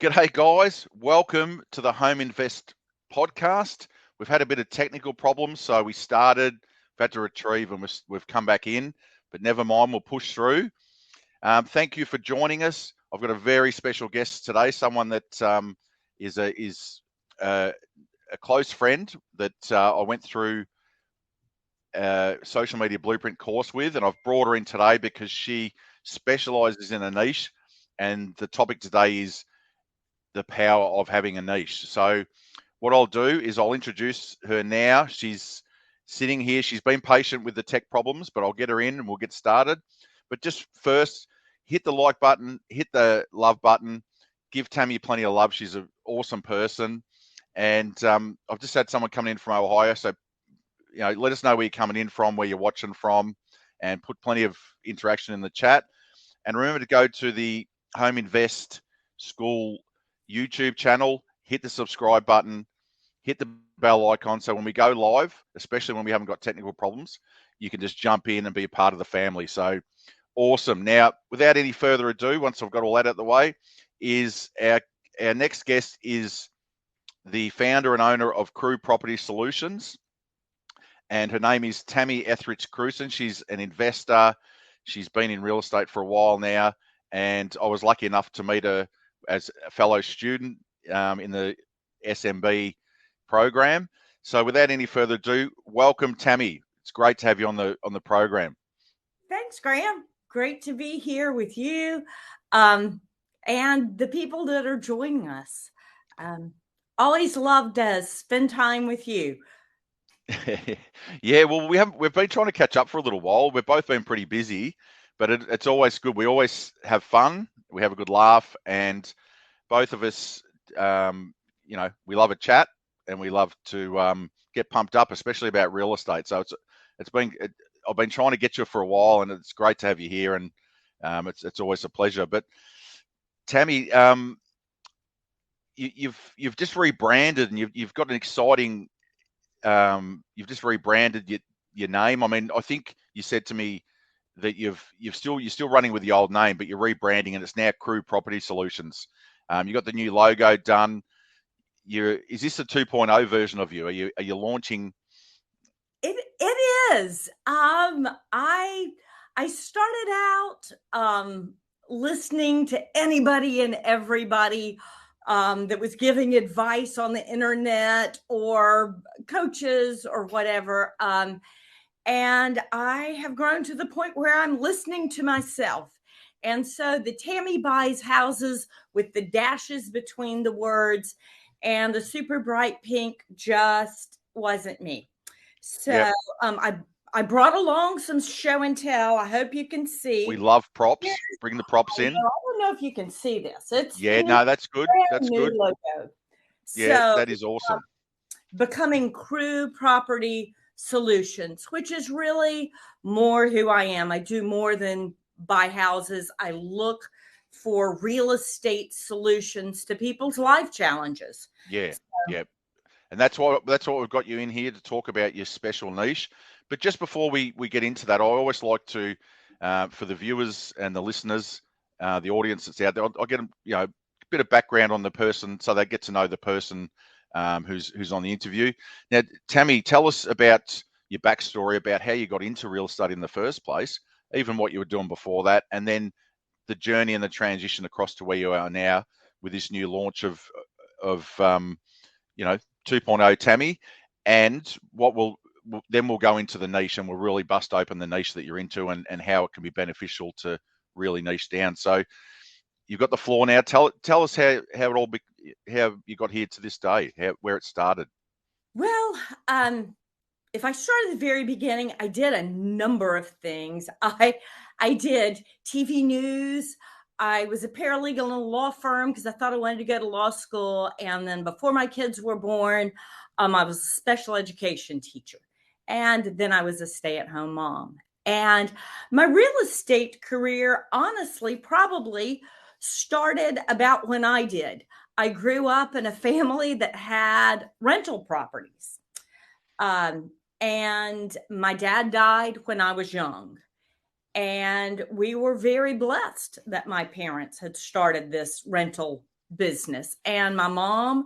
G'day, guys. Welcome to the Home Invest podcast. We've had a bit of technical problems, so we've had to retrieve, and we've come back in, but never mind, we'll push through. Thank you for joining us. I've got a very special guest today, someone that is a close friend that I went through social media blueprint course with, and I've brought her in today because she specializes in a niche, and the topic today is the power of having a niche. So what I'll do is I'll introduce her now. She's sitting here. She's been patient with the tech problems, but I'll get her in and we'll get started. But just first, hit the like button, hit the love button, give Tammy plenty of love. She's an awesome person. And I've just had someone coming in from Ohio. So, let us know where you're coming in from, where you're watching from, and put plenty of interaction in the chat. And remember to go to the Home Invest School YouTube channel, hit the subscribe button, hit the bell icon. So when we go live, especially when we haven't got technical problems, you can just jump in and be a part of the family. So awesome. Now, without any further ado, once I've got all that out of the way, is our next guest is the founder and owner of Crew Property Solutions. And her name is Tammy Etheridge-Cruson. She's an investor. She's been in real estate for a while now. And I was lucky enough to meet her as a fellow student in the SMB program. So without any further ado, welcome, Tammy. It's great to have you on the program. Thanks, Graham. Great to be here with you and the people that are joining us. Always love to spend time with you. Yeah, well, we've been trying to catch up for a little while. We've both been pretty busy, but it's always good. We always have fun. We have a good laugh, and both of us, we love a chat, and we love to get pumped up, especially about real estate. So I've been trying to get you for a while, and it's great to have you here, and it's always a pleasure. But Tammy, you've just rebranded, and you've got an exciting. You've just rebranded your name. I mean, I think you said to me that you're still running with the old name, but you're rebranding, and it's now Crew Property Solutions. You got the new logo done. Is this a 2.0 version of you? Are you launching? It is. I started out listening to anybody and everybody that was giving advice on the internet or coaches or whatever. And I have grown to the point where I'm listening to myself. And so the Tammy buys houses with the dashes between the words, and the super bright pink just wasn't me. So yep. I brought along some show and tell. I hope you can see. We love props. Bring the props in. I don't know if you can see this. It's no, that's good. That's good. Logo. Yeah, that is awesome. Becoming Crew Property Solutions, which is really more who I am. I do more than buy houses. I look for real estate solutions to people's life challenges. Yeah, yeah. And that's what we've got you in here to talk about, your special niche. But just before we get into that, I always like to, for the viewers and the listeners, the audience that's out there, I'll get a bit of background on the person so they get to know the person who's on the interview. Now, Tammy, tell us about your backstory, about how you got into real estate in the first place, even what you were doing before that, and then the journey and the transition across to where you are now with this new launch of 2.0 Tammy, and then we'll go into the niche, and we'll really bust open the niche that you're into and how it can be beneficial to really niche down. So you've got the floor now. Tell us how you got here to this day, where it started. Well, if I start at the very beginning, I did a number of things. I did TV news. I was a paralegal in a law firm because I thought I wanted to go to law school. And then before my kids were born, I was a special education teacher. And then I was a stay-at-home mom. And my real estate career, honestly, probably started about when I did. I grew up in a family that had rental properties. And my dad died when I was young. And we were very blessed that my parents had started this rental business. And my mom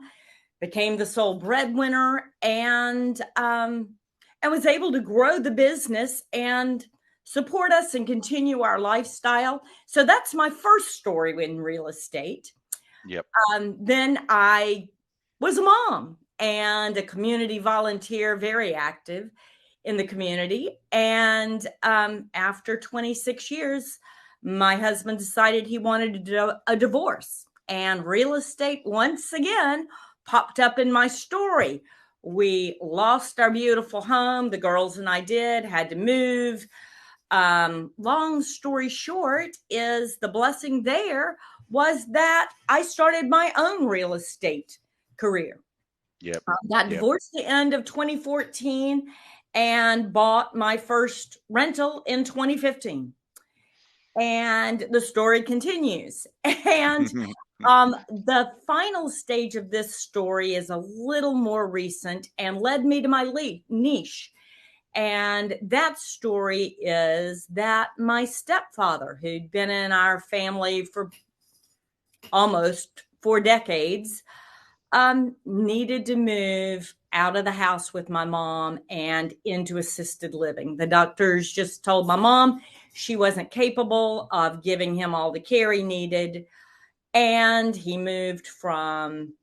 became the sole breadwinner and was able to grow the business and support us and continue our lifestyle. So that's my first story in real estate. Yep. Then I was a mom and a community volunteer, very active in the community. And after 26 years, my husband decided he wanted to do a divorce. And real estate once again popped up in my story. We lost our beautiful home. The girls and I had to move. Long story short is the blessing there was that I started my own real estate career. Yep. Got divorced at the end of 2014 and bought my first rental in 2015. And the story continues. And the final stage of this story is a little more recent and led me to my niche. And that story is that my stepfather, who'd been in our family for almost 4 decades, needed to move out of the house with my mom and into assisted living. The doctors just told my mom she wasn't capable of giving him all the care he needed. And he moved from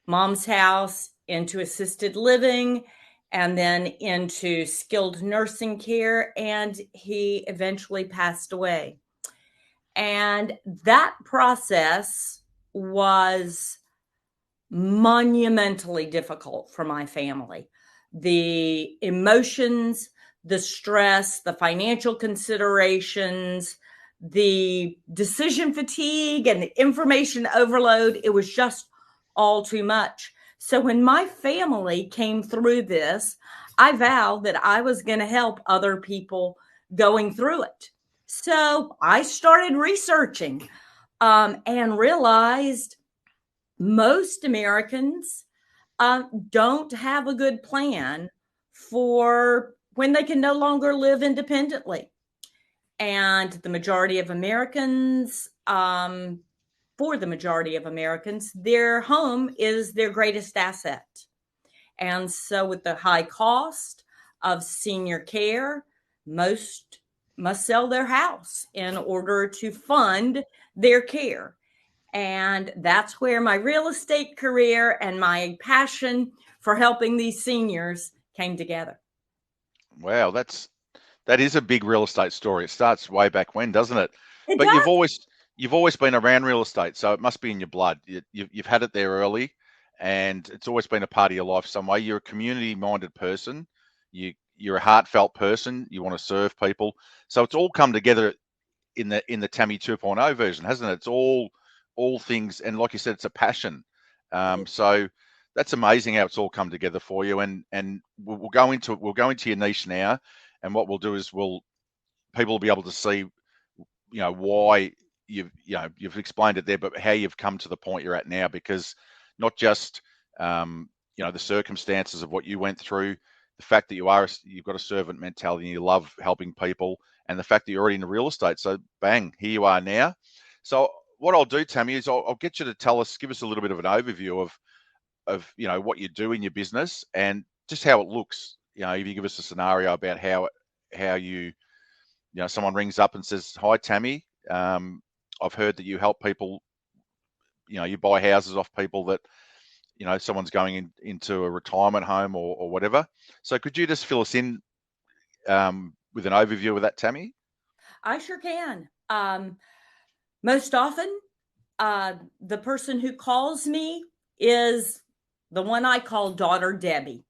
mom's house into assisted living and then into skilled nursing care. And he eventually passed away. And that process was monumentally difficult for my family. The emotions, the stress, the financial considerations, the decision fatigue and the information overload, it was just all too much. So when my family came through this, I vowed that I was going to help other people going through it. So I started researching and realized most Americans don't have a good plan for when they can no longer live independently. And the majority of Americans, for the majority of Americans, their home is their greatest asset. And so with the high cost of senior care, most must sell their house in order to fund their care. And that's where my real estate career and my passion for helping these seniors came together. Wow, that is a big real estate story. It starts way back when, doesn't it? It But does. you've always been around real estate, so it must be in your blood. You've had it there early, and it's always been a part of your life some way. You're a community-minded person. You're a heartfelt person. You want to serve people. So it's all come together in the Tammy 2.0 version, hasn't it? It's all things, and like you said, it's a passion. So that's amazing how it's all come together for you. And we'll go into your niche now, and what we'll do is people will be able to see, why you've explained it there, but how you've come to the point you're at now, because not just the circumstances of what you went through, the fact that you've got a servant mentality and you love helping people, and the fact that you're already in real estate. So bang, here you are now. So what I'll do, Tammy, is I'll get you to give us a little bit of an overview of what you do in your business and just how it looks. If you give us a scenario about how you someone rings up and says, "Hi, Tammy, I've heard that you help people. You buy houses off people that someone's going into a retirement home or whatever." So could you just fill us in with an overview of that, Tammy? I sure can. Most often, the person who calls me is the one I call Daughter Debbie.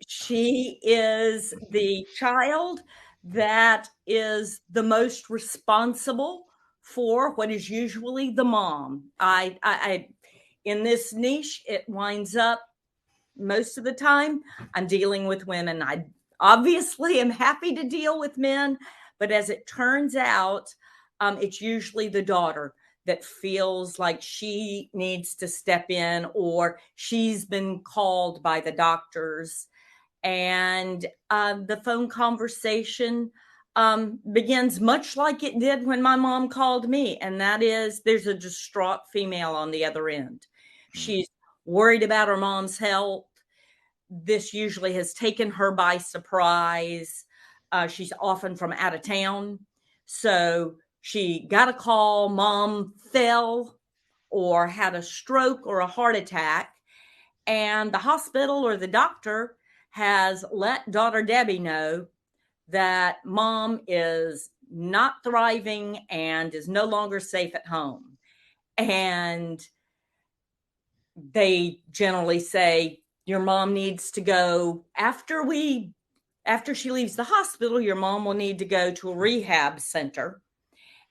She is the child that is the most responsible for what is usually the mom. I in this niche, it winds up most of the time I'm dealing with women. I obviously am happy to deal with men, but as it turns out, it's usually the daughter that feels like she needs to step in or she's been called by the doctors. And the phone conversation begins much like it did when my mom called me, and that is there's a distraught female on the other end. She's worried about her mom's health. This usually has taken her by surprise. She's often from out of town. So she got a call, mom fell or had a stroke or a heart attack, and the hospital or the doctor has let daughter Debbie know that mom is not thriving and is no longer safe at home. And they generally say, your mom needs to go after she leaves the hospital, your mom will need to go to a rehab center.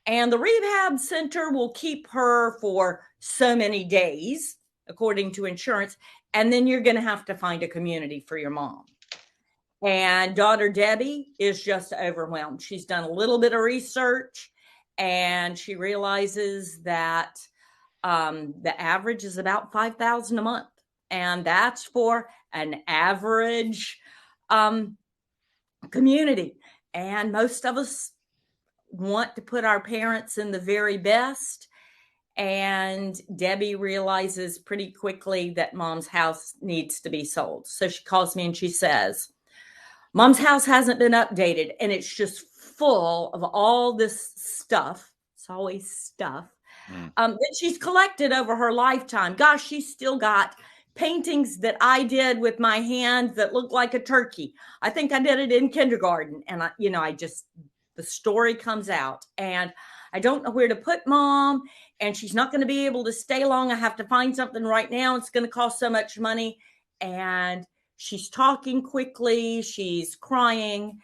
And the rehab center will keep her for so many days, according to insurance. And then you're going to have to find a community for your mom. And daughter Debbie is just overwhelmed. She's done a little bit of research and she realizes that the average is about $5,000 a month. And that's for an average community. And most of us want to put our parents in the very best. And Debbie realizes pretty quickly that mom's house needs to be sold. So she calls me and she says, mom's house hasn't been updated and it's just full of all this stuff. It's always stuff that she's collected over her lifetime. Gosh, she's still got paintings that I did with my hand that look like a turkey. I think I did it in kindergarten. And the story comes out and I don't know where to put mom and she's not going to be able to stay long. I have to find something right now. It's going to cost so much money. And she's talking quickly. She's crying.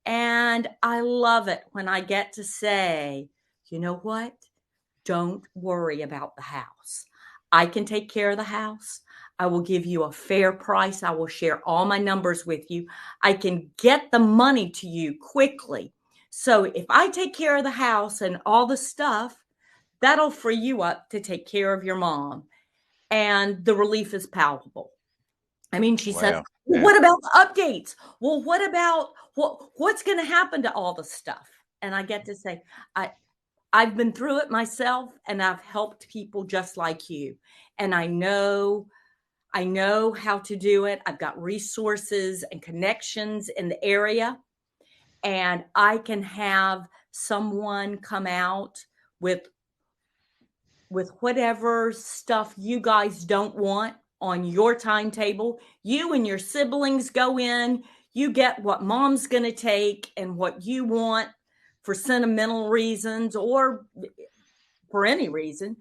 And I love it when I get to say, you know what? Don't worry about the house. I can take care of the house. I will give you a fair price. I will share all my numbers with you. I can get the money to you quickly. So if I take care of the house and all the stuff, that'll free you up to take care of your mom. And the relief is palpable. I mean, she says, well, what about the updates? Well, what about what's going to happen to all the stuff? And I get to say, I've been through it myself and I've helped people just like you. And I know how to do it. I've got resources and connections in the area. And I can have someone come out with whatever stuff you guys don't want on your timetable. You and your siblings go in, you get what mom's going to take and what you want for sentimental reasons or for any reason.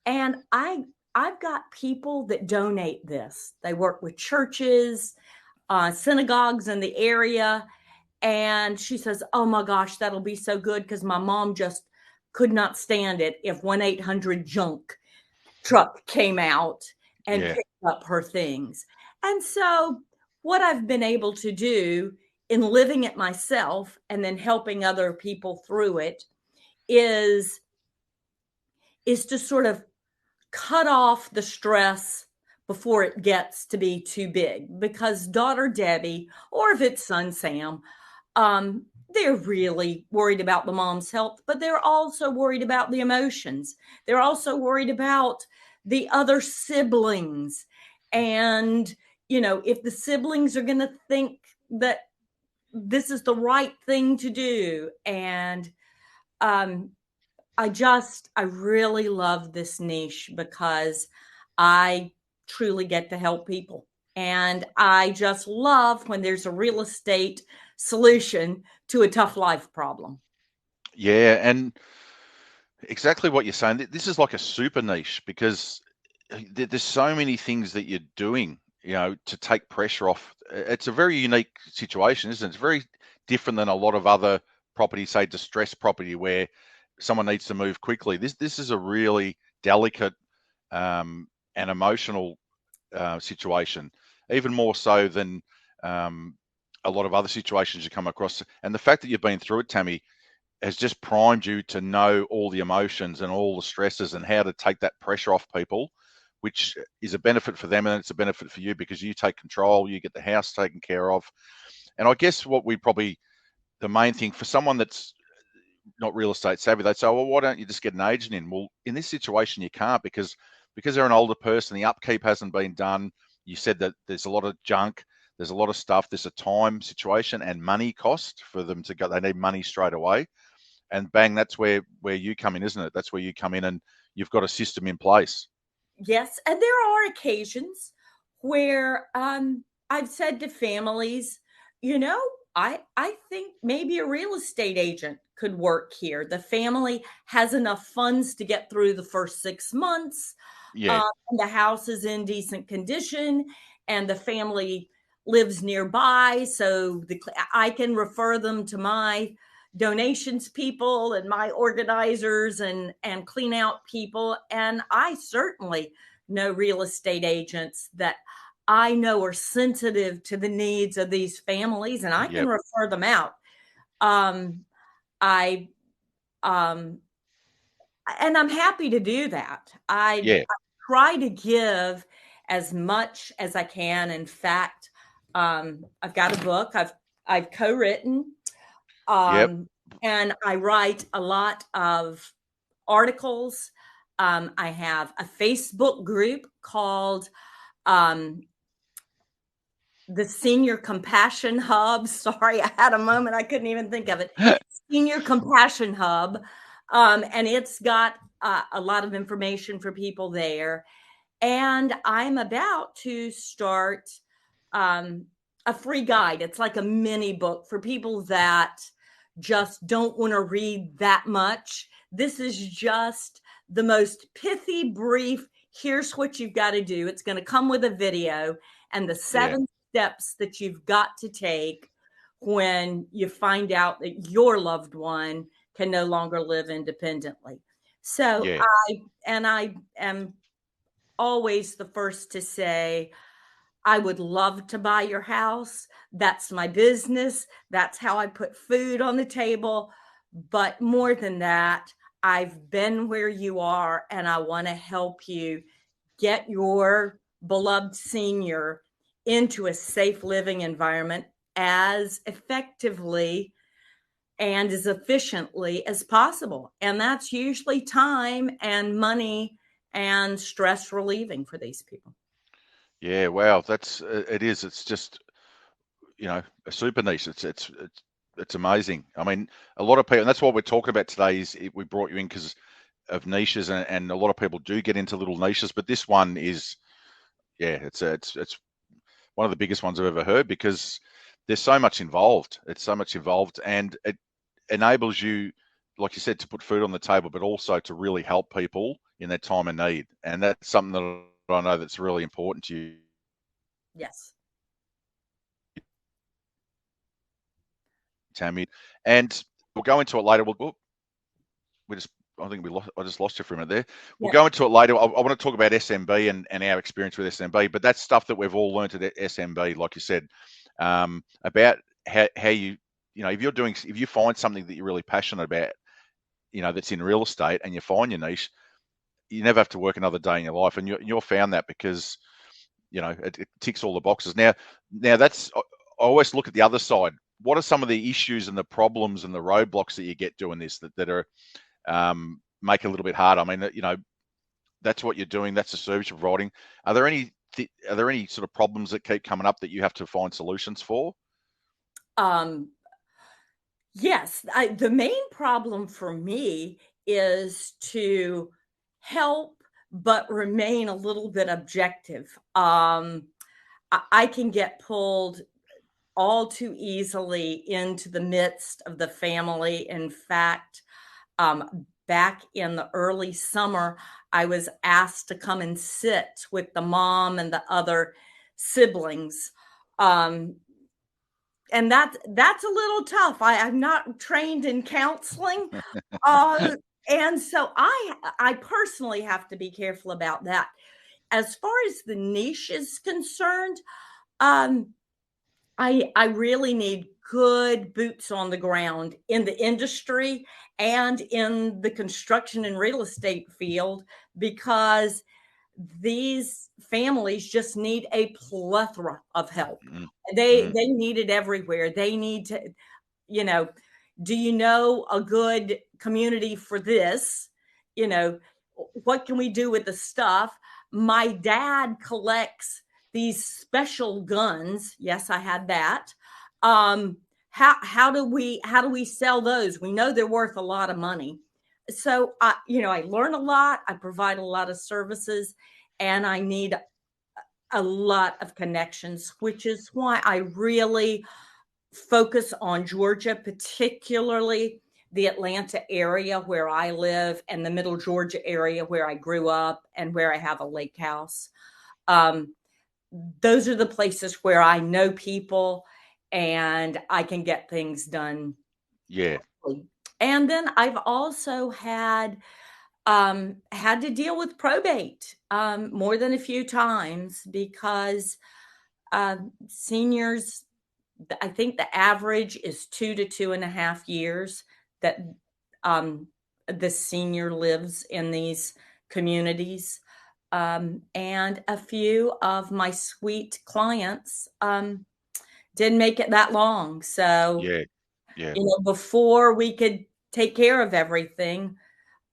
And I've got people that donate this. They work with churches, synagogues in the area. And she says, oh my gosh, that'll be so good because my mom just could not stand it if 1-800-JUNK truck came out and picked up her things. And so what I've been able to do in living it myself and then helping other people through it is to sort of cut off the stress before it gets to be too big. Because daughter Debbie, or if it's son Sam, they're really worried about the mom's health, but they're also worried about the emotions. They're also worried about the other siblings. And, if the siblings are going to think that this is the right thing to do. And I really love this niche because I truly get to help people. And I just love when there's a real estate solution to a tough life problem. Yeah, and exactly what you're saying. This is like a super niche because there's so many things that you're doing, to take pressure off. It's a very unique situation, isn't it? It's very different than a lot of other property, say distressed property, where someone needs to move quickly. This is a really delicate and emotional situation, even more so than a lot of other situations you come across. And the fact that you've been through it, Tammy, has just primed you to know all the emotions and all the stresses and how to take that pressure off people, which is a benefit for them and it's a benefit for you because you take control, you get the house taken care of. And I guess what we probably the main thing for someone that's not real estate savvy, they'd say, well, why don't you just get an agent in? Well, in this situation, you can't because they're an older person. The upkeep hasn't been done. You said that there's a lot of junk. There's a lot of stuff. There's a time situation and money cost for them to go. They need money straight away. And bang, that's where you come in, isn't it? That's where you come in and you've got a system in place. Yes. And there are occasions where I've said to families, I think maybe a real estate agent could work here. The family has enough funds to get through the first 6 months. Yeah. And the house is in decent condition and the family lives nearby. So I can refer them to my donations people and my organizers and clean out people. And I certainly know real estate agents that I know are sensitive to the needs of these families, and I can refer them out. And I'm happy to do that. I try to give as much as I can. In fact, I've got a book I've co-written, and I write a lot of articles. I have a Facebook group called the Senior Compassion Hub. Sorry, I had a moment. I couldn't even think of it. Senior Compassion Hub. And it's got a lot of information for people there. And I'm about to start a free guide. It's like a mini book for people that just don't want to read that much. This is just the most pithy, brief, here's what you've got to do. It's going to come with a video and the 7 steps that you've got to take when you find out that your loved one can no longer live independently. So I am always the first to say, I would love to buy your house. That's my business. That's how I put food on the table. But more than that, I've been where you are, and I want to help you get your beloved senior into a safe living environment as effectively and as efficiently as possible. And that's usually time and money and stress relieving for these people. Yeah, wow, it is. It's just, a super niche. It's amazing. I mean, a lot of people, and that's what we're talking about today. We brought you in because of niches, and a lot of people do get into little niches, but this one is, it's one of the biggest ones I've ever heard because there's so much involved. It's so much involved, and it enables you, like you said, to put food on the table, but also to really help people in their time of need. And that's something that I know that's really important to you. Yes. Tammy, and we'll go into it later. I just lost you for a minute there. We'll go into it later. I want to talk about SMB and our experience with SMB, but that's stuff that we've all learned at SMB, like you said, about how you, if you find something that you're really passionate about, that's in real estate and you find your niche, you never have to work another day in your life. And you're found that because, it ticks all the boxes. Now I always look at the other side. What are some of the issues and the problems and the roadblocks that you get doing this that are make it a little bit harder? I mean, that's what you're doing. That's the service you're providing. Are there any sort of problems that keep coming up that you have to find solutions for? Yes. The main problem for me is to help, but remain a little bit objective. I can get pulled all too easily into the midst of the family. In fact, back in the early summer, I was asked to come and sit with the mom and the other siblings. And that's a little tough. I'm not trained in counseling. And so I personally have to be careful about that. As far as the niche is concerned, I really need good boots on the ground in the industry and in the construction and real estate field, because these families just need a plethora of help. They need it everywhere. They need to, do you know a good community for this? What can we do with the stuff? My dad collects these special guns. Yes, I had that. How do we sell those? We know they're worth a lot of money. So I learn a lot. I provide a lot of services, and I need a lot of connections, which is why I really focus on Georgia, particularly the Atlanta area where I live and the middle Georgia area where I grew up and where I have a lake house. Those are the places where I know people and I can get things done. Yeah. Quickly. And then I've also had to deal with probate more than a few times because seniors, I think the average is 2 to 2.5 years that the senior lives in these communities. And a few of my sweet clients didn't make it that long. So, Yeah. Before we could take care of everything,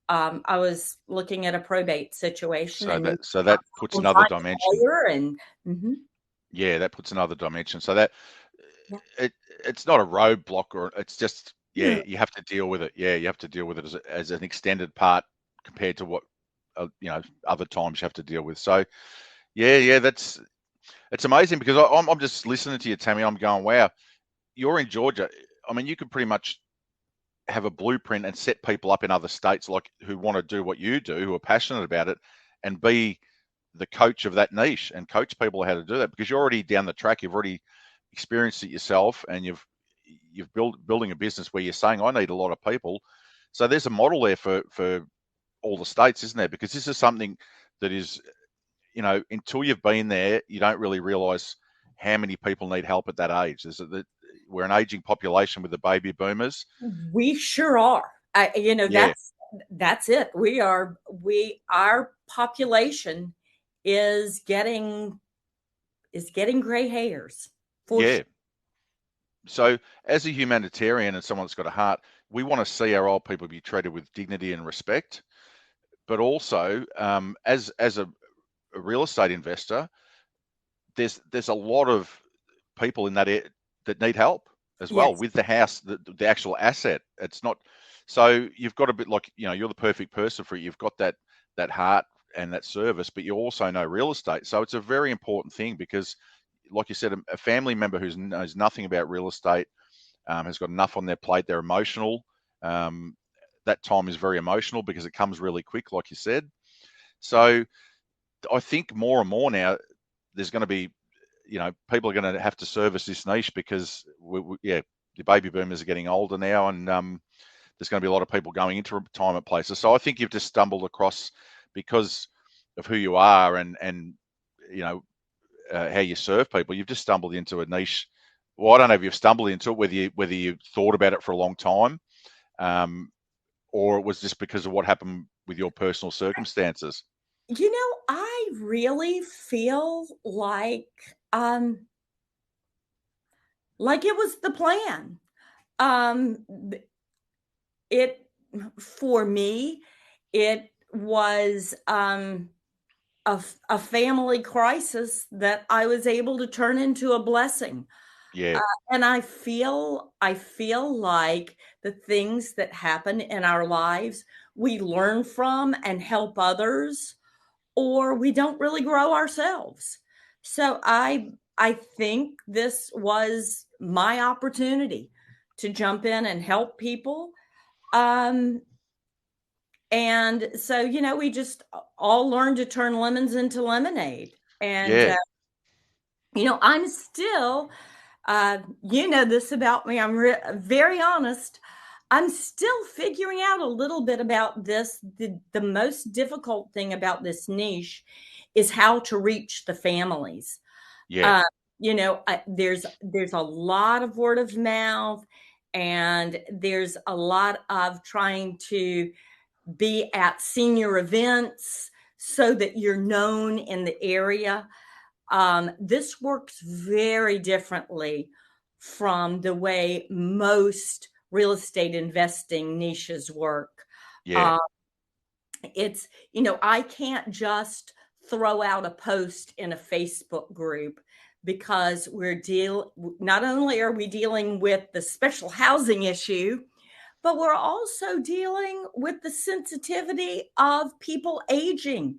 I was looking at a probate situation, So and that puts another dimension. Mm-hmm. Yeah, that puts another dimension. So that Yeah. it's not a roadblock, or it's just No. you have to deal with it. Yeah, you have to deal with it as an extended part compared to what other times you have to deal with. So yeah, it's amazing because I'm just listening to you, Tammy. I'm going, wow, you're in Georgia. I mean, you could pretty much have a blueprint and set people up in other states like who want to do what you do, who are passionate about it, and be the coach of that niche and coach people how to do that, because you're already down the track. You've already experienced it yourself, and you've building a business where you're saying, I need a lot of people. So there's a model there for all the states, isn't there? Because this is something that is, until you've been there, you don't really realize how many people need help at that age. We're an aging population with the baby boomers. We sure are. Yeah. That's it. Our population is getting gray hairs. Yeah. So as a humanitarian and someone that's got a heart, we want to see our old people be treated with dignity and respect. But also, as a real estate investor, there's a lot of people in that that need help as well Yes. with the house, the actual asset. It's not, so you've got a bit like, you're the perfect person for it. You've got that heart and that service, but you also know real estate. So it's a very important thing because, like you said, a family member who knows nothing about real estate has got enough on their plate. They're emotional. That time is very emotional because it comes really quick, like you said. So I think more and more now, there's going to be, people are going to have to service this niche because, the baby boomers are getting older now, and there's going to be a lot of people going into retirement places. So I think you've just stumbled across, because of who you are and how you serve people, you've just stumbled into a niche. Well, I don't know if you've stumbled into it, whether you thought about it for a long time, or it was just because of what happened with your personal circumstances. I really feel like it was the plan. It For me, it was a family crisis that I was able to turn into a blessing. Yeah. And I feel like the things that happen in our lives, we learn from and help others, or we don't really grow ourselves. So I think this was my opportunity to jump in and help people. And so, we just all learned to turn lemons into lemonade. And, Yeah. I'm still, this about me, I'm very honest. I'm still figuring out a little bit about this. The most difficult thing about this niche is how to reach the families. Yeah. There's a lot of word of mouth, and there's a lot of trying to be at senior events so that you're known in the area. This works very differently from the way most real estate investing niches work. Yeah. It's, I can't just throw out a post in a Facebook group, because not only are we dealing with the special housing issue, but we're also dealing with the sensitivity of people aging.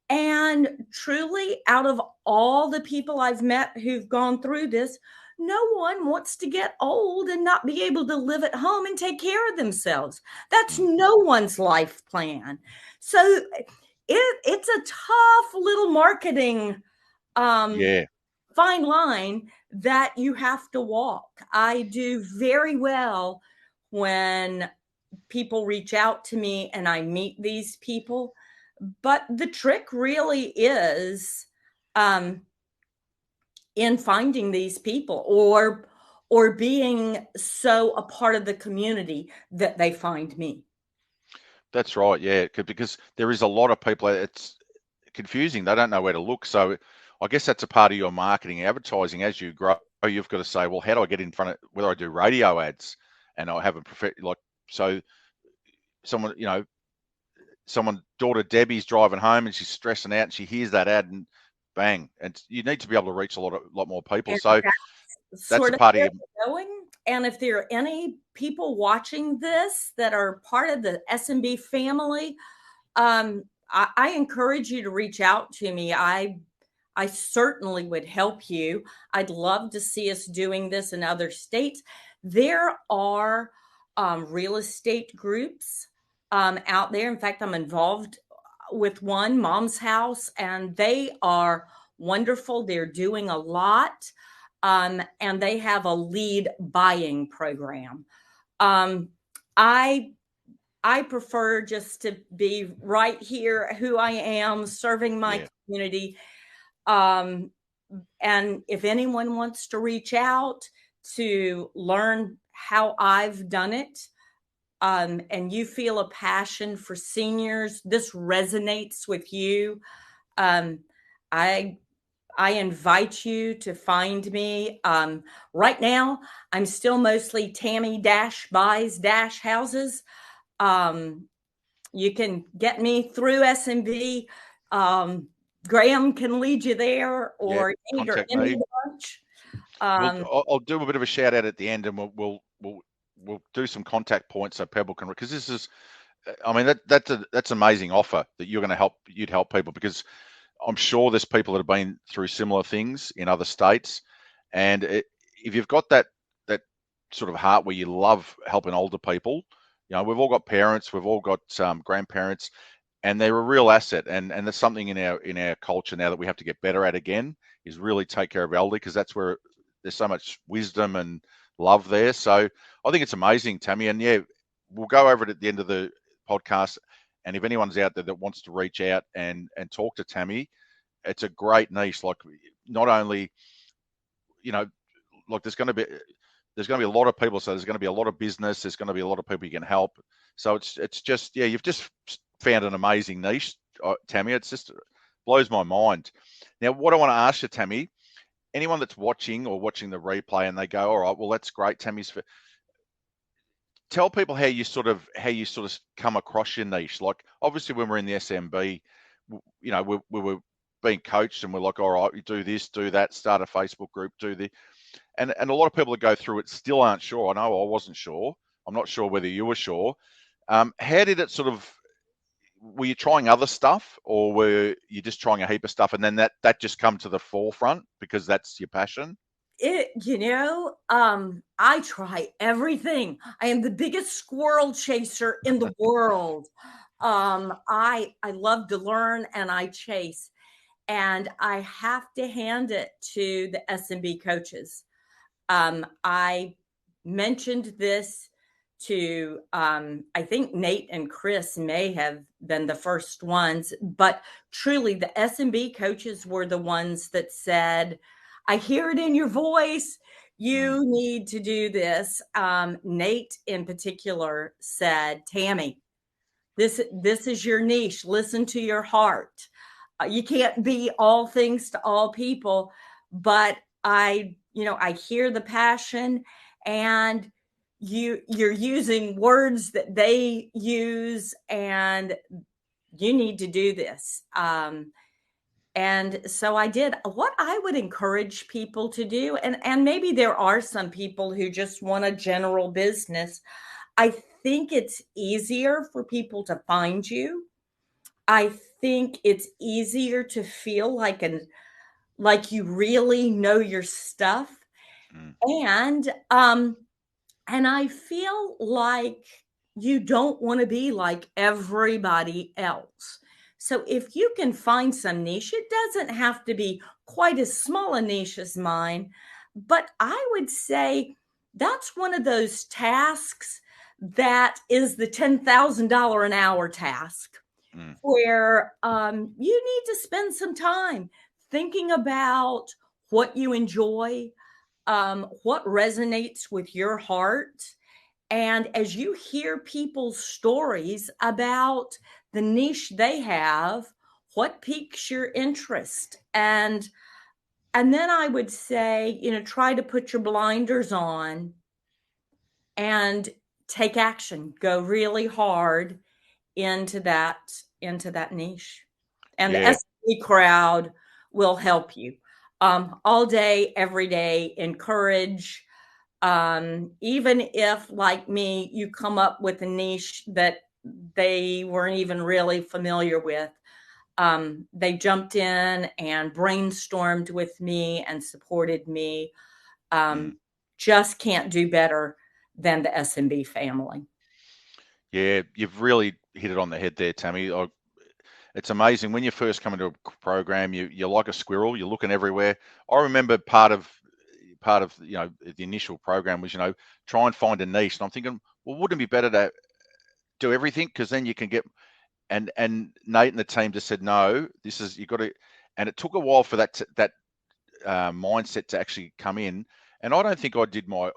And truly, out of all the people I've met who've gone through this, no one wants to get old and not be able to live at home and take care of themselves. That's no one's life plan. So it's a tough little marketing fine line that you have to walk. I do very well when people reach out to me and I meet these people. But the trick really is in finding these people, or being so a part of the community that they find me. That's right. Yeah, because there is a lot of people. It's confusing. They don't know where to look. So I guess that's a part of your marketing advertising. As you grow, you've got to say, well, how do I get in front of, whether I do radio ads and I have so someone, daughter Debbie's driving home and she's stressing out and she hears that ad and bang, and you need to be able to reach a lot more people. And so that's a part of your going. And if there are any people watching this that are part of the SMB family, I encourage you to reach out to me. I certainly would help you. I'd love to see us doing this in other states. There are real estate groups out there. In fact, I'm involved with one, Mom's House, and they are wonderful. They're doing a lot, and they have a lead buying program. I prefer just to be right here, who I am, serving my community. And if anyone wants to reach out to learn how I've done it, and you feel a passion for seniors, this resonates with you, I invite you to find me. Right now, I'm still mostly Tammy buys houses. You can get me through SMB. Graham can lead you there, or contact me. Bunch. I'll do a bit of a shout out at the end, and we'll do some contact points so people can, because this is, I mean, that's an amazing offer that you're going to you'd help people, because I'm sure there's people that have been through similar things in other states, and if you've got that sort of heart where you love helping older people, we've all got parents, we've all got grandparents, and they're a real asset, and there's something in our culture now that we have to get better at again, is really take care of elderly, because that's where there's so much wisdom and love there. So I think it's amazing, Tammy, and we'll go over it at the end of the podcast. And if anyone's out there that wants to reach out and talk to Tammy, it's a great niche. Like, not only, like there's going to be a lot of people, so there's going to be a lot of business. There's going to be a lot of people you can help. So it's just, you've just found an amazing niche, Tammy. It's just blows my mind. Now, what I want to ask you, Tammy, anyone that's watching the replay and they go, all right, well, that's great, Tammy's. Tell people how you sort of come across your niche. Like, obviously, when we're in the SMB, we were being coached, and we're like, all right, you do this, do that, start a Facebook group, do the, and a lot of people that go through it still aren't sure. I know I wasn't sure. I'm not sure whether you were sure. How did it sort of? Were you trying other stuff, or were you just trying a heap of stuff, and then that just come to the forefront because that's your passion? I try everything. I am the biggest squirrel chaser in the world. I love to learn, and I chase, and I have to hand it to the SMB coaches. I mentioned this to, I think Nate and Chris may have been the first ones, but truly the SMB coaches were the ones that said, I hear it in your voice, you need to do this. Nate in particular said, Tammy, this is your niche. Listen to your heart. You can't be all things to all people, but I I hear the passion, and you're using words that they use, and you need to do this. And so I did. What I would encourage people to do, and maybe there are some people who just want a general business. I think it's easier for people to find you. I think it's easier to feel like you really know your stuff. Mm. And I feel like you don't want to be like everybody else. So if you can find some niche, it doesn't have to be quite as small a niche as mine, but I would say that's one of those tasks that is the $10,000 an hour task, Mm. where you need to spend some time thinking about what you enjoy, what resonates with your heart. And as you hear people's stories about the niche they have, what piques your interest? And then I would say, try to put your blinders on and take action. Go really hard into that niche. And the Yeah. SME crowd will help you all day, every day. Encourage. Even if, like me, you come up with a niche that they weren't even really familiar with, they jumped in and brainstormed with me and supported me. Mm. Just can't do better than the SMB family. Yeah, you've really hit it on the head there, Tammy. It's amazing when you first come into a program. You're like a squirrel. You're looking everywhere. I remember part of the initial program was try and find a niche. And I'm thinking, well, wouldn't it be better to do everything, because then you can get, and Nate and the team just said, no, this is, you got to. And it took a while for that mindset to actually come in. And I don't think I did I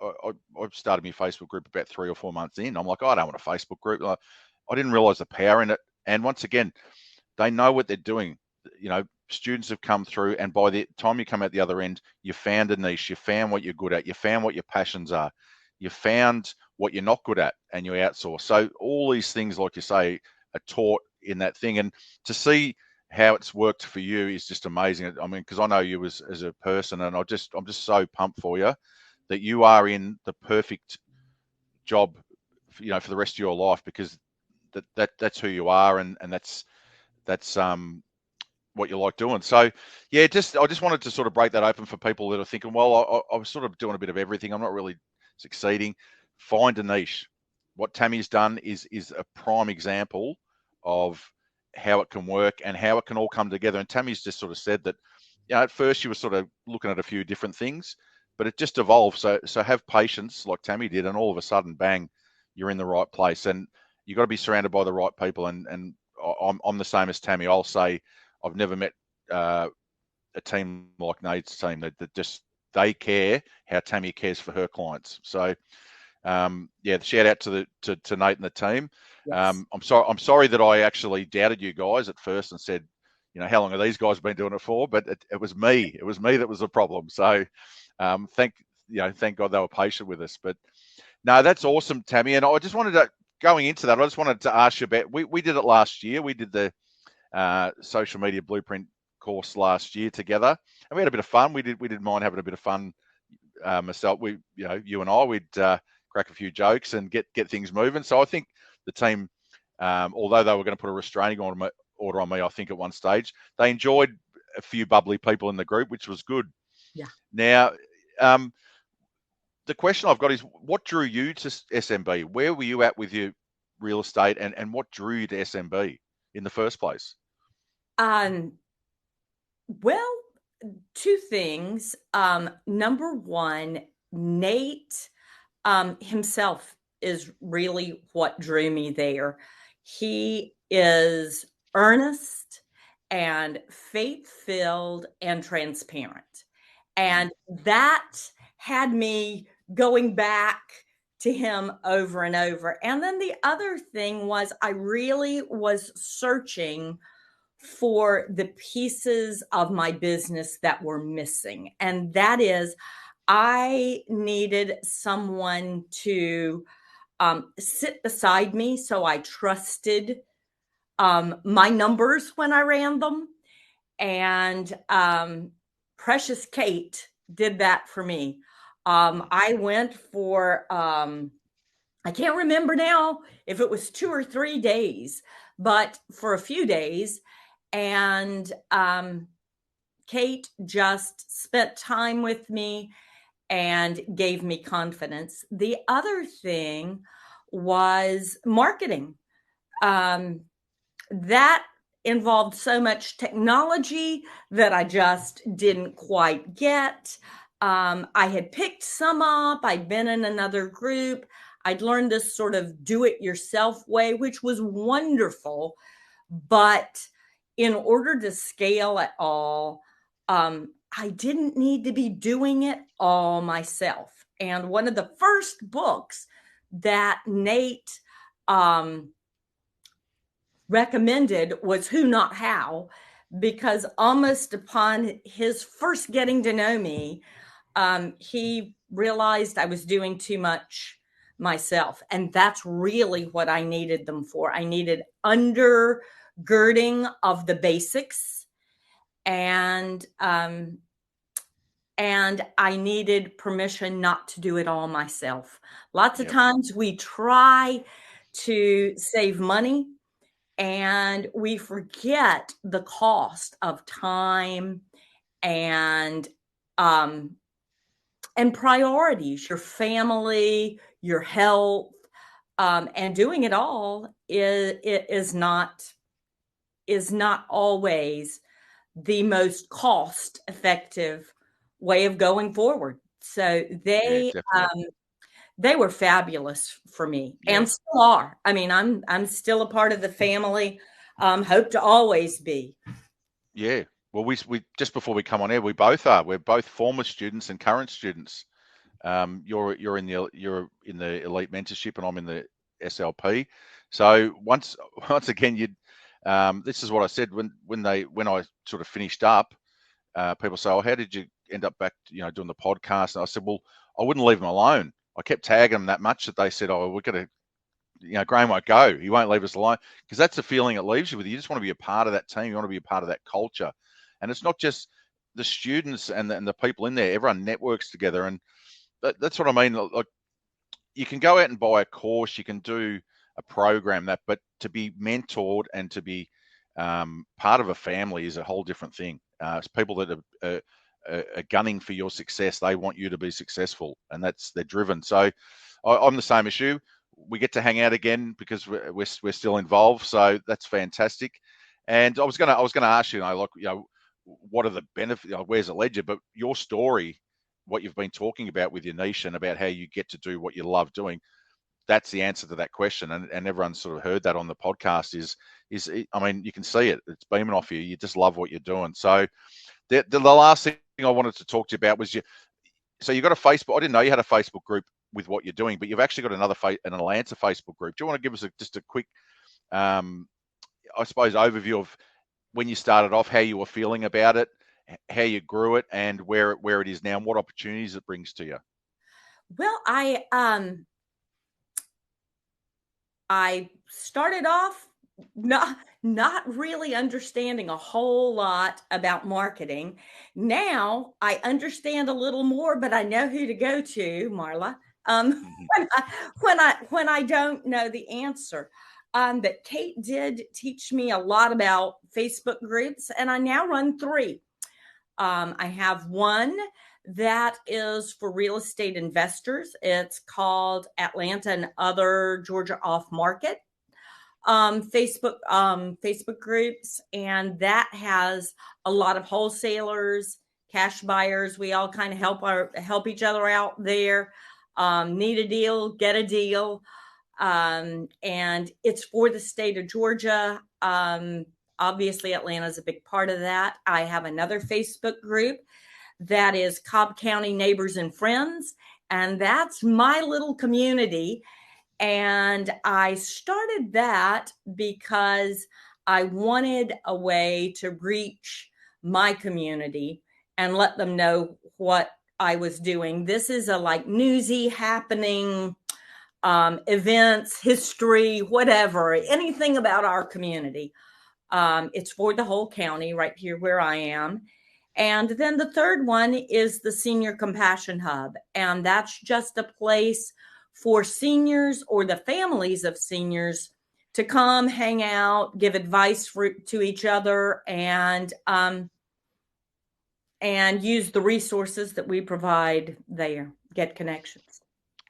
started my Facebook group about 3 or 4 months in. I'm like, I don't want a Facebook group. I didn't realize the power in it. And once again, they know what they're doing. Students have come through, and by the time you come out the other end, you found a niche, you found what you're good at, you found what your passions are, you found what you're not good at, and you outsource. So all these things, like you say, are taught in that thing. And to see how it's worked for you is just amazing. I mean, because I know you as a person, and I'm just so pumped for you that you are in the perfect job, for the rest of your life, because that's who you are, and that's what you like doing. So yeah, I just wanted to sort of break that open for people that are thinking, well, I was sort of doing a bit of everything, I'm not really succeeding. Find a niche. What Tammy's done is a prime example of how it can work and how it can all come together. And Tammy's just sort of said that, at first she was sort of looking at a few different things, but it just evolved. So have patience like Tammy did, and all of a sudden, bang, you're in the right place. And you've got to be surrounded by the right people. And I'm the same as Tammy. I'll say I've never met a team like Nate's team that just, they care how Tammy cares for her clients. So shout out to Nate and the team. Yes. I'm sorry that I actually doubted you guys at first and said, how long have these guys been doing it for? But it was me. It was me that was the problem. So thank God they were patient with us. But no, that's awesome, Tammy. And I just wanted to, going into that, I just wanted to ask you about, we did it last year. We did the social media blueprint course last year together, and we had a bit of fun. We didn't mind having a bit of fun. Myself, you and I, we'd crack a few jokes and get things moving. So I think the team, although they were going to put a restraining order on me, I think at one stage, they enjoyed a few bubbly people in the group, which was good. Yeah. Now, the question I've got is, what drew you to SMB? Where were you at with your real estate, and what drew you to SMB in the first place? Well, two things. Number one, Nate himself is really what drew me there. He is earnest and faith-filled and transparent. And that had me going back to him over and over. And then the other thing was, I really was searching for the pieces of my business that were missing. And that is, I needed someone to sit beside me, so I trusted my numbers when I ran them. And Precious Kate did that for me. I went for, I can't remember now if it was 2 or 3 days, but for a few days. And Kate just spent time with me and gave me confidence. The other thing was marketing. That involved so much technology that I just didn't quite get. I had picked some up, I'd been in another group. I'd learned this sort of do it yourself way, which was wonderful. But in order to scale at all, I didn't need to be doing it all myself. And one of the first books that Nate recommended was Who Not How, because almost upon his first getting to know me, he realized I was doing too much myself. And that's really what I needed them for. I needed undergirding of the basics, and I needed permission not to do it all myself. Lots of times we try to save money and we forget the cost of time and priorities, your family, your health, and doing it all is not always the most cost effective way of going forward. So they were fabulous for me, and still are. I mean, I'm still a part of the family. Hope to always be. Yeah. Well, we just before we come on air, we both are. We're both former students and current students. You're in the elite mentorship, and I'm in the SLP. So once again, this is what I said when I sort of finished up. People say, "Oh, how did you end up back, doing the podcast?" And I said, "Well, I wouldn't leave them alone. I kept tagging them that much that they said, oh, we're going to, Graham won't go. He won't leave us alone." Because that's the feeling it leaves you with. You just want to be a part of that team. You want to be a part of that culture. And it's not just the students and the people in there. Everyone networks together. And that's what I mean. Like, you can go out and buy a course. You can do a program but to be mentored and to be part of a family is a whole different thing. It's people that are gunning for your success. They want you to be successful, and they're driven. So I'm the same as you. We get to hang out again because we're still involved. So that's fantastic. And I was gonna ask you, what are the benefits? Where's it led you? But your story, what you've been talking about with your niche and about how you get to do what you love doing, that's the answer to that question. And everyone's sort of heard that on the podcast is, I mean, you can see it. It's beaming off you. You just love what you're doing. So the last thing I wanted to talk to you about was so you got a Facebook. I didn't know you had a Facebook group with what you're doing, but you've actually got an Atlanta Facebook group. Do you want to give us just a quick, I suppose, overview of when you started off, how you were feeling about it, how you grew it, and where it is now, and what opportunities it brings to you? Well, I started off not really understanding a whole lot about marketing. Now I understand a little more, but I know who to go to, Marla, when I don't know the answer. But Kate did teach me a lot about Facebook groups, and I now run 3. I have one that is for real estate investors. It's called Atlanta and Other Georgia Off Market Facebook groups, and that has a lot of wholesalers, cash buyers. We all kind of help each other out there. Need a deal, get a deal, and it's for the state of Georgia. Obviously, Atlanta is a big part of that. I have another Facebook group that is Cobb County Neighbors and Friends, and that's my little community. And I started that because I wanted a way to reach my community and let them know what I was doing. This is a like newsy happening, events, history, whatever, anything about our community. It's for the whole county right here where I am. And then the third one is the Senior Compassion Hub. And that's just a place for seniors or the families of seniors to come, hang out, give advice to each other, and use the resources that we provide there, get connections.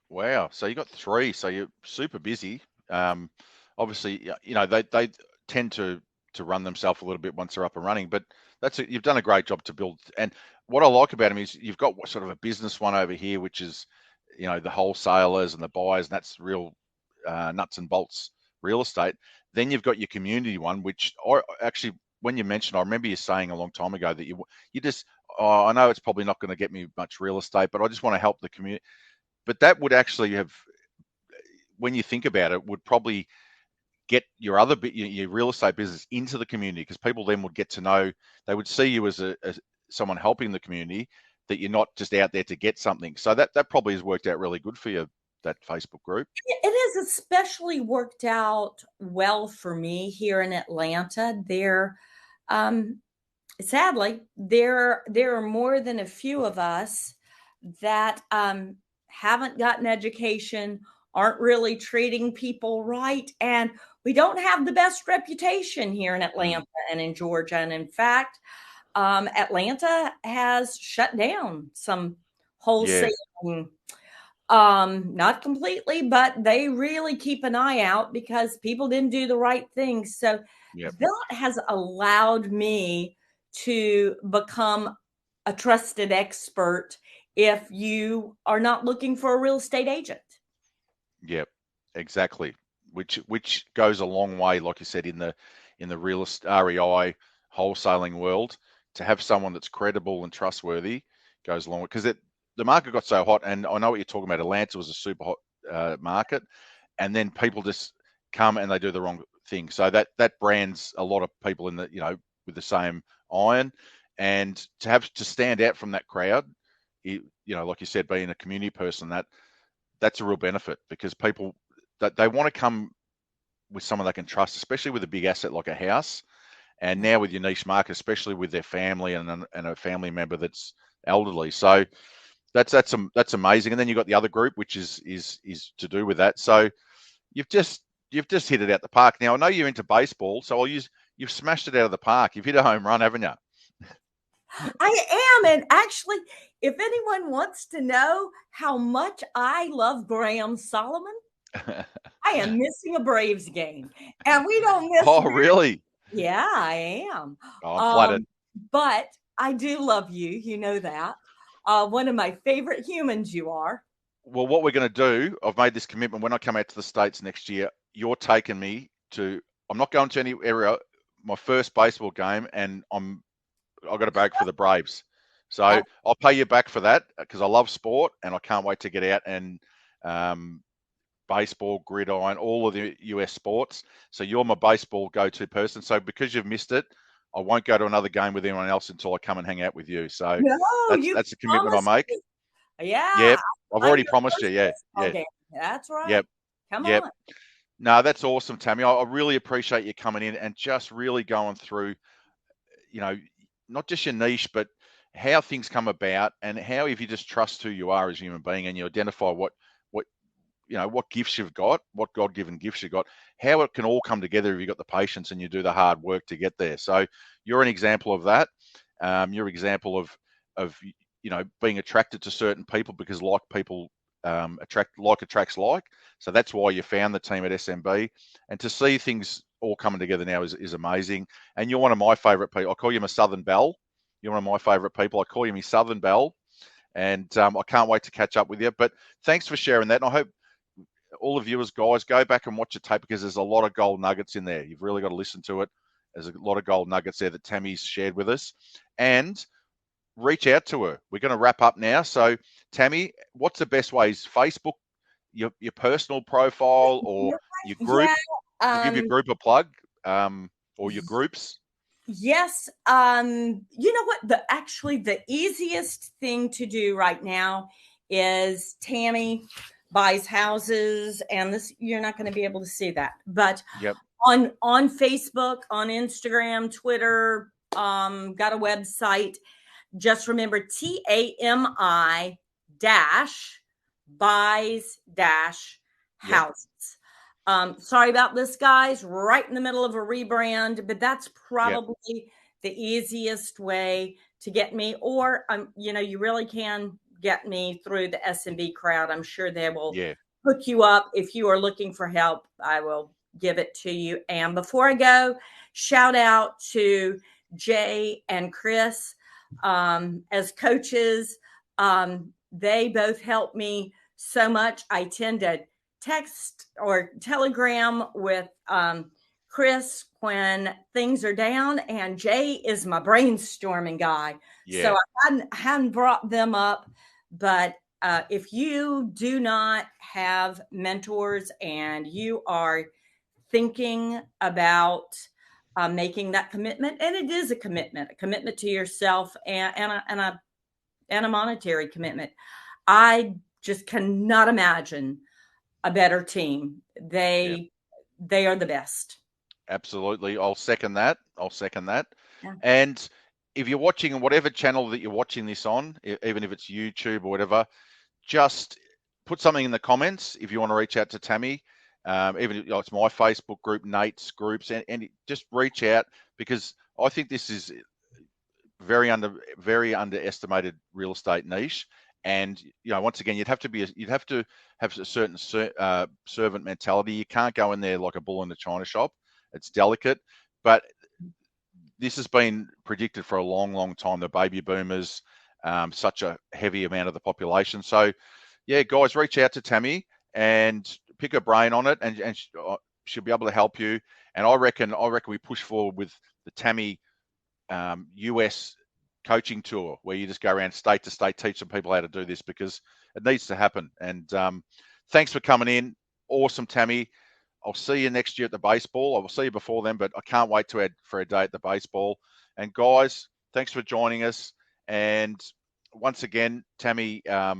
Wow. So you got three. So you're super busy. Obviously, they tend to run themselves a little bit once they're up and running, but you've done a great job to build. And what I like about them is you've got sort of a business one over here, which is, the wholesalers and the buyers, and that's real nuts and bolts real estate. Then you've got your community one, which actually, when you mentioned, I remember you saying a long time ago that you just, I know it's probably not going to get me much real estate, but I just want to help the community. But that would actually have, when you think about it, would probably get your other bit, your real estate business into the community, because people then would get to know, they would see you as someone helping the community, that you're not just out there to get something. So that probably has worked out really good for you, that Facebook group. It has especially worked out well for me here in Atlanta. Sadly, there are more than a few of us that haven't gotten education, aren't really treating people right, and we don't have the best reputation here in Atlanta and in Georgia. And in fact, Atlanta has shut down some wholesaling. Yeah. Not completely, but they really keep an eye out because people didn't do the right thing. So that has allowed me to become a trusted expert if you are not looking for a real estate agent. Yep, exactly. Which goes a long way, like you said, in the real estate REI wholesaling world, to have someone that's credible and trustworthy goes a long way, because the market got so hot, and I know what you're talking about. Atlanta was a super hot market, and then people just come and they do the wrong thing. So that brands a lot of people in the with the same iron, and to stand out from that crowd, like you said, being a community person, that's a real benefit, because people that they want to come with someone they can trust, especially with a big asset like a house, and now with your niche market, especially with their family and a family member that's elderly. So that's amazing. And then you've got the other group, which is to do with that. So you've just hit it out the park. Now I know you're into baseball, so you've smashed it out of the park. You've hit a home run, haven't you? I am. And actually, if anyone wants to know how much I love Graham Solomon, I am missing a Braves game, and we don't miss. Oh, really? Yeah, I am. Oh, I'm flattered. But I do love you. You know that. One of my favorite humans you are. Well, what we're going to do, I've made this commitment. When I come out to the States next year, you're taking me to, I'm not going to any area, my first baseball game, and I've got to bag for the Braves. So I'll pay you back for that, because I love sport and I can't wait to get out and baseball, gridiron, all of the US sports. So you're my baseball go-to person. So because you've missed it, I won't go to another game with anyone else until I come and hang out with you. So that's a commitment I make. Yeah. Yep. I've already promised you. Yeah. Okay. That's right. Yep. Come on. No, that's awesome, Tammy. I really appreciate you coming in and just really going through, not just your niche, but how things come about, and how, if you just trust who you are as a human being and you identify what gifts you've got, what God-given gifts you've got, how it can all come together if you've got the patience and you do the hard work to get there. So you're an example of that. You're an example of being attracted to certain people, because like people attracts like. So that's why you found the team at SMB, and to see things all coming together now is amazing. And you're one of my favorite people. I call you my Southern Belle. You're one of my favorite people. I call you my Southern Belle, and I can't wait to catch up with you. But thanks for sharing that. And I hope all the viewers, guys, go back and watch the tape, because there's a lot of gold nuggets in there. You've really got to listen to it. There's a lot of gold nuggets there that Tammy's shared with us. And reach out to her. We're going to wrap up now. So, Tammy, what's the best ways? Facebook, your personal profile, or your group? Yeah, give your group a plug, or your groups. Yes. You know what? The easiest thing to do right now is Tammy buys houses, and this you're not going to be able to see that, but Yep. on Facebook, on Instagram, Twitter, got a website. Just remember TAMI dash buys dash Yep. houses. Sorry about this, guys. Right in the middle of a rebrand, but that's Yep. probably the easiest way to get me. Or, you really can get me through the SMB crowd. I'm sure they will Yeah. hook you up. If you are looking for help, I will give it to you. And before I go, shout out to Jay and Chris as coaches. They both help me so much. I tend to text or telegram with Chris when things are down, and Jay is my brainstorming guy. Yeah. So I hadn't brought them up, but if you do not have mentors and you are thinking about making that commitment, and it is a commitment to yourself, and a monetary commitment. I just cannot imagine a better team. Yeah. They are the best. Absolutely. I'll second that. Yeah. And if you're watching whatever channel that you're watching this on, even if it's YouTube or whatever, just put something in the comments if you want to reach out to Tammy. Even if it's my Facebook group, Nate's groups, and just reach out, because I think this is very underestimated real estate niche. And once again, you'd have to have a certain servant mentality. You can't go in there like a bull in a china shop. It's delicate, but this has been predicted for a long, long time. The baby boomers, such a heavy amount of the population. So, yeah, guys, reach out to Tammy and pick her brain on it, and she'll be able to help you. And I reckon we push forward with the Tammy US coaching tour, where you just go around state to state, teach some people how to do this, because it needs to happen. And thanks for coming in. Awesome, Tammy. I'll see you next year at the baseball. I will see you before then, but I can't wait for a day at the baseball. And guys, thanks for joining us. And once again, Tammy, I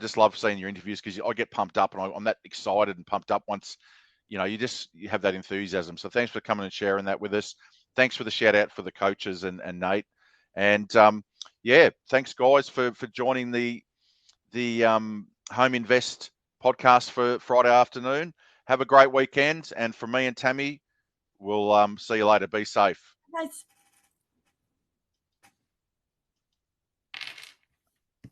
just love seeing your interviews, because I get pumped up, and I'm that excited and pumped up once, you have that enthusiasm. So thanks for coming and sharing that with us. Thanks for the shout out for the coaches and Nate. And thanks guys for joining the Home Invest podcast for Friday afternoon. Have a great weekend. And from me and Tammy, we'll see you later. Be safe. Guys,